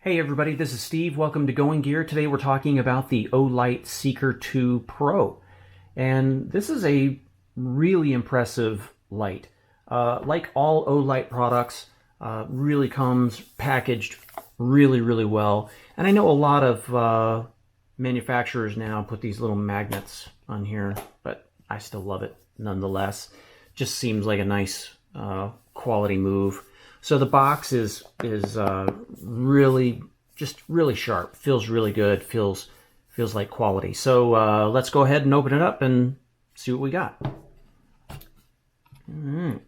Hey everybody, this is Steve. Welcome to Going Gear. Today we're talking about the Olight Seeker 2 Pro. And this is a really impressive light. Like all Olight products, really comes packaged really well. And I know a lot of manufacturers now put these little magnets on here, but I still love it nonetheless. Just seems like a nice quality move. So the box is really sharp. Feels really good. Feels like quality. So let's go ahead and open it up and see what we got. All right.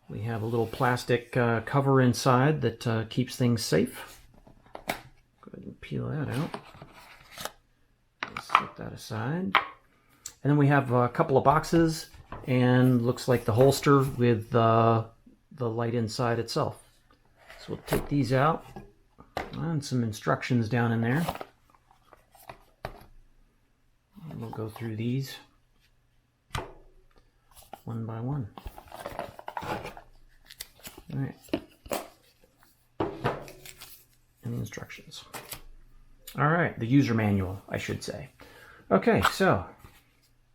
We have a little plastic cover inside that keeps things safe. Go ahead and peel that out. Set that aside. And then we have a couple of boxes, and looks like the holster with the light inside itself. So we'll take these out, and some instructions down in there. And we'll go through these one by one. All right. And the instructions. All right, the user manual, I should say. Okay, so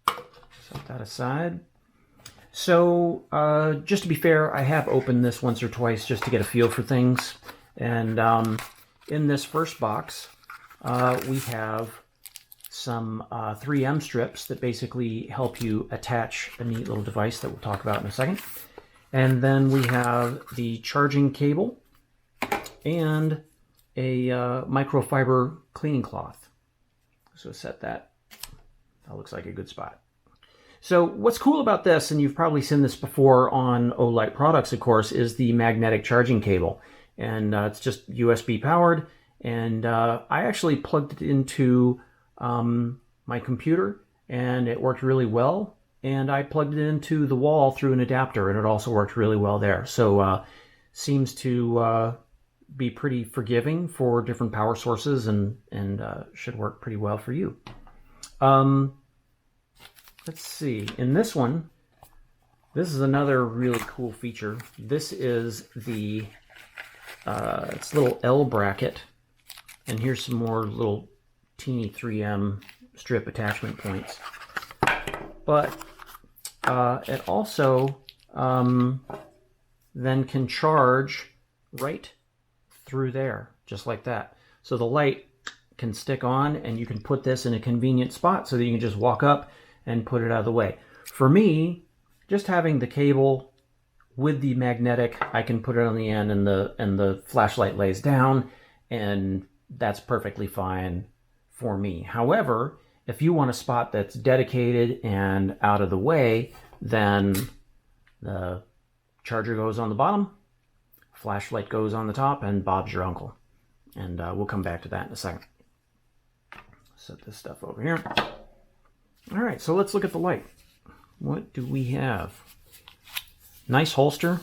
set that aside. So, just to be fair, I have opened this once or twice just to get a feel for things. And in this first box, we have some 3M strips that basically help you attach a neat little device that we'll talk about in a second. And then we have the charging cable and a microfiber cleaning cloth. So set that. That looks like a good spot. So what's cool about this, and you've probably seen this before on Olight products, of course, is the magnetic charging cable. And it's just USB powered. And I actually plugged it into my computer, and it worked really well. And I plugged it into the wall through an adapter, and it also worked really well there. So seems to be pretty forgiving for different power sources, and should work pretty well for you. Let's see, in this one, this is another really cool feature. This is the it's a little L bracket, and here's some more little teeny 3M strip attachment points. But it also then can charge right through there, just like that. So the light can stick on, and you can put this in a convenient spot so that you can just walk up and put it out of the way. For me, just having the cable with the magnetic, I can put it on the end, and the flashlight lays down, and that's perfectly fine for me. However, if you want a spot that's dedicated and out of the way, then the charger goes on the bottom, flashlight goes on the top, and Bob's your uncle. And we'll come back to that in a second. Set this stuff over here. All right, so let's look at the light. What do we have? Nice holster,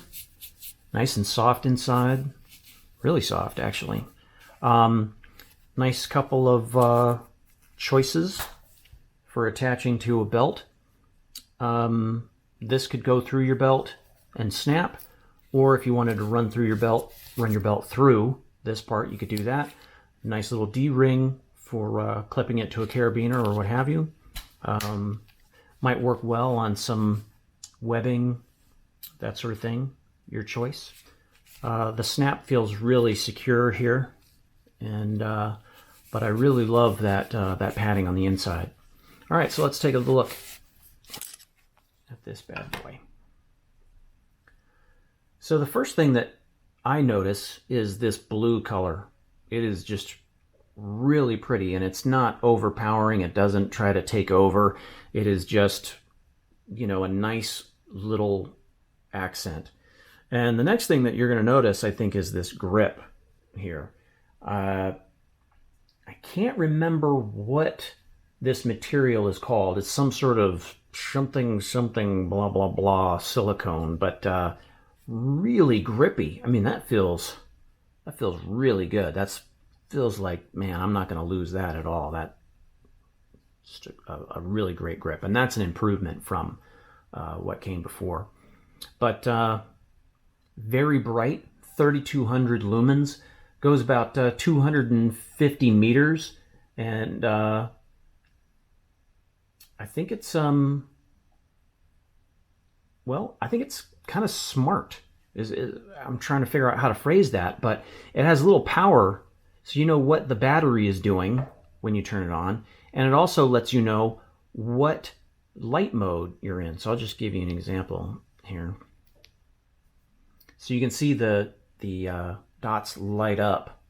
nice and soft inside, really soft actually. Nice couple of choices for attaching to a belt. This could go through your belt and snap, or if you wanted to run through your belt, run your belt through this part, you could do that. Nice little D-ring for clipping it to a carabiner or what have you. Might work well on some webbing, that sort of thing, your choice. The snap feels really secure here, and but I really love that that padding on the inside. All right, so let's take a look at this bad boy. So the first thing that I notice is this blue color. It is just really pretty, and it's not overpowering. It doesn't try to take over. It is just, you know, a nice little accent. And the next thing that you're going to notice, I think, is this grip here. I can't remember what this material is called. It's some sort of something blah blah blah silicone, but really grippy. I mean, that feels really good. That's feels like, man, I'm not going to lose that at all. That's a really great grip, and that's an improvement from what came before. But very bright, 3200 lumens. Goes about 250 meters, and I think it's well, I think it's kind of smart. I'm trying to figure out how to phrase that, but it has a little power, so you know what the battery is doing when you turn it on, and it also lets you know what light mode you're in. So I'll just give you an example here. So you can see the dots light up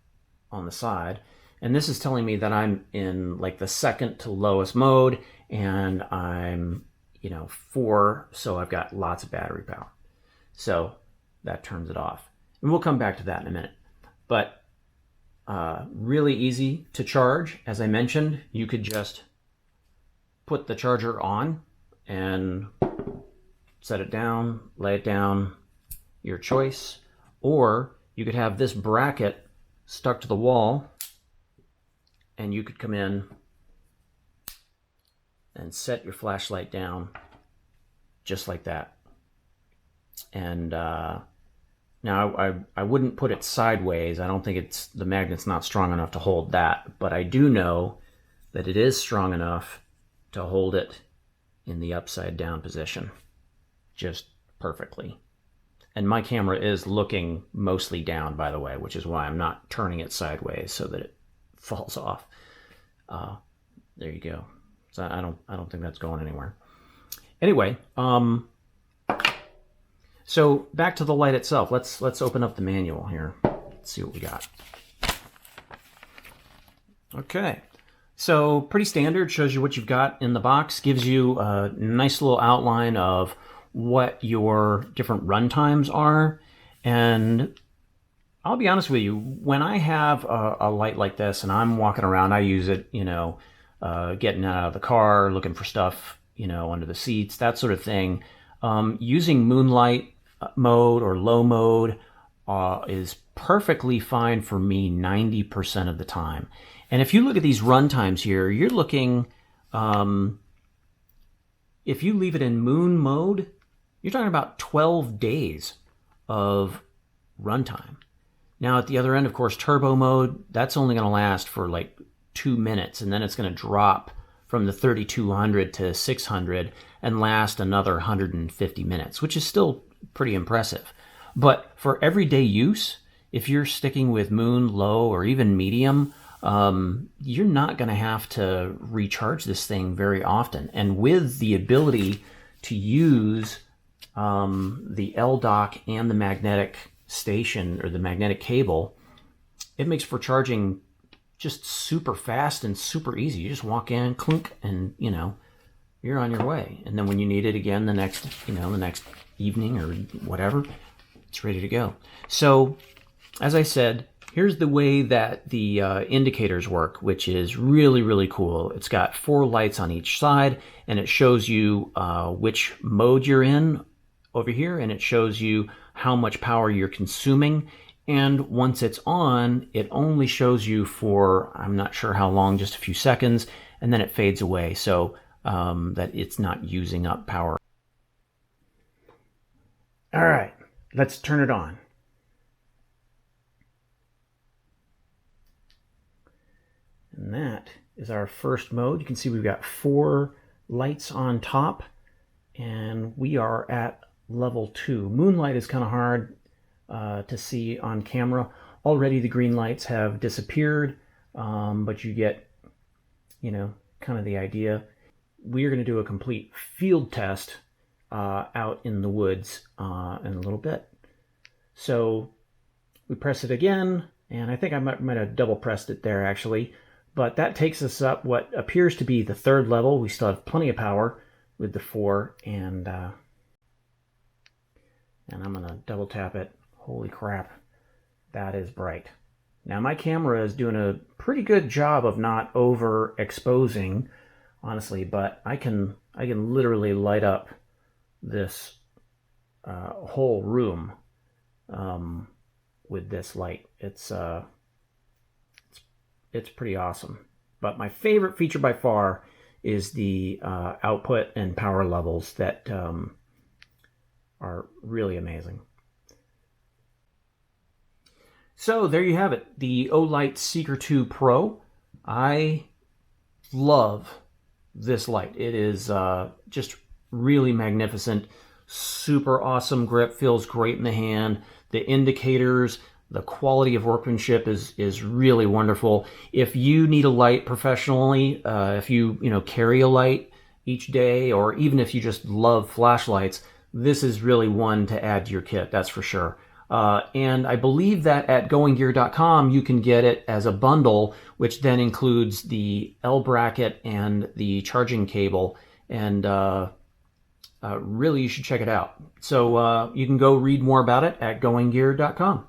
on the side, and this is telling me that I'm in like the second to lowest mode, and I'm 4, so I've got lots of battery power. So that turns it off, and we'll come back to that in a minute. But really easy to charge. As I mentioned, you could just put the charger on and set it down, lay it down, your choice. Or you could have this bracket stuck to the wall, and you could come in and set your flashlight down just like that. And now I wouldn't put it sideways. I don't think the magnet's not strong enough to hold that, but I do know that it is strong enough to hold it in the upside down position just perfectly. And my camera is looking mostly down, by the way, which is why I'm not turning it sideways so that it falls off. There you go. So I don't think that's going anywhere. Anyway, so back to the light itself. Let's open up the manual here. Let's see what we got. Okay. So pretty standard, shows you what you've got in the box, gives you a nice little outline of what your different run times are. And I'll be honest with you, when I have a light like this and I'm walking around, I use it, getting out of the car, looking for stuff, under the seats, that sort of thing. Using moonlight mode or low mode is perfectly fine for me 90% of the time. And if you look at these run times here, you're looking, if you leave it in moon mode, you're talking about 12 days of runtime. Now at the other end, of course, turbo mode, that's only going to last for like 2 minutes, and then it's going to drop from the 3200 to 600 and last another 150 minutes, which is still pretty impressive. But for everyday use, if you're sticking with moon, low, or even medium, you're not going to have to recharge this thing very often. And with the ability to use the LDOC and the magnetic station or the magnetic cable, it makes for charging just super fast and super easy. You just walk in, clunk, and you're on your way. And then when you need it again the next evening or whatever, it's ready to go. So as I said, here's the way that the indicators work, which is really, really cool. It's got 4 lights on each side, and it shows you which mode you're in over here, and it shows you how much power you're consuming. And once it's on, it only shows you for, I'm not sure how long, just a few seconds, and then it fades away, so that it's not using up power. All right, let's turn it on. And that is our first mode. You can see we've got 4 lights on top, and we are at level 2. Moonlight is kind of hard to see on camera. Already the green lights have disappeared, but you get, kind of the idea. We are going to do a complete field test out in the woods in a little bit. So we press it again, and I think I might have double pressed it there actually. But that takes us up what appears to be the 3rd level. We still have plenty of power with the 4, and I'm going to double tap it. Holy crap, that is bright. Now my camera is doing a pretty good job of not overexposing, honestly, but I can literally light up this whole room with this light. It's pretty awesome. But my favorite feature by far is the output and power levels that are really amazing. So there you have it, the Olight Seeker 2 Pro. I love this light. It is just really magnificent, super awesome grip, feels great in the hand. The indicators, the quality of workmanship is really wonderful. If you need a light professionally, if you carry a light each day, or even if you just love flashlights, this is really one to add to your kit, that's for sure. And I believe that at goinggear.com you can get it as a bundle, which then includes the L bracket and the charging cable. And really, you should check it out. So you can go read more about it at goinggear.com.